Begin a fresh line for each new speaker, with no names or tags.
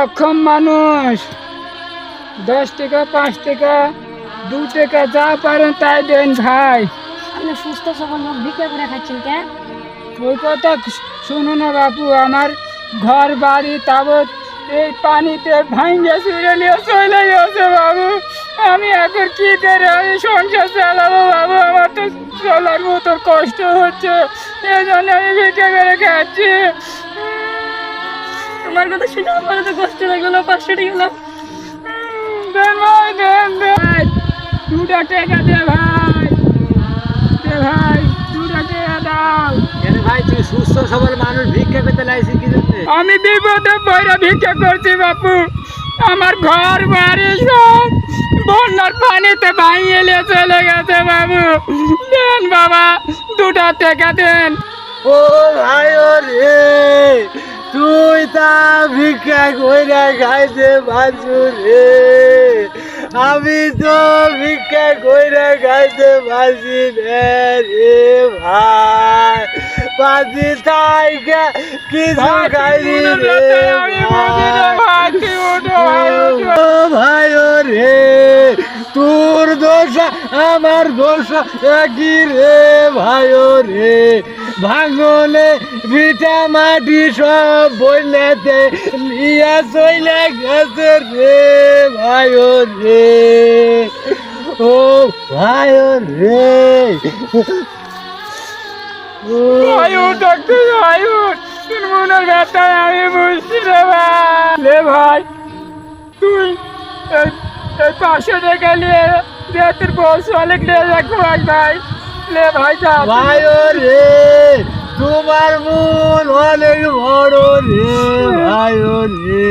অক্ষম মানুষ, 10 টাকা 5 টাকা 2 টাকা যা পারেন তাই দেন ভাই।
আপনি সুস্থ সবল লোক ভিক্ষা করে খাচ্ছেন কেন?
ওই কথা শুনো না বাপু, আমার ঘর বাড়ি তাবৎ এই পানিতে ভাঙ্গে চুরে নিয়ে চলে গেছে বাবু। আমি এখন কি করে আমি সংসার চালাবো বাবু? আমার তো চলার মতো কষ্ট হচ্ছে, এই জন্য আমি ভিক্ষা করে খাচ্ছি।
তোমার কথা শুনে আমার তো কষ্ট লাগলো। 500 টাকা
দেন ভাই, দেন দেন, 2টা টাকা দে ভাই, দে ভাই, 2টা টাকা দাও।
ভাই তুই সুস্থ সবল মানুষ ভিক্ষা করতে লাইছি কি জন্য?
আমি বিপদে পড়ে ভিক্ষা করছি বাপু। আমার ঘর বাড়ি সব বন্যার পানিতে ভাঙিয়ে নিয়ে চলে গেছে বাবু। দেন বাবা, 2টা টাকা দেন।
ও ভাই রে, তুই তা ভিক্ষা কইরা খাইতে পারছু রে, আমি তো ভিক্ষা কইরা খাইতে পারছি না রে ভাই। পাঁচি তাইকে কিছু খাইনি রে ও ভাই রে, তোর দোষ আমার দোষ একই রে ভাই রে। ভাঙলে ভিটা মাটি সব বইলেতে নিয়া চলে গেছে রে ভাই রে, ও ভাই রে।
আয়ু ডাক্তার আয়ু, তোর মনের ব্যথায় আমি বুঝছি রে ভাই। লে ভাই, তুই এই 500 টাকা নিয়ে দে, তোর বউ অনেক নিয়ে রাখো ভাই। লে ভাই যা।
ভাই রে, তোমার মন অনেক বড় রে ভাই রে।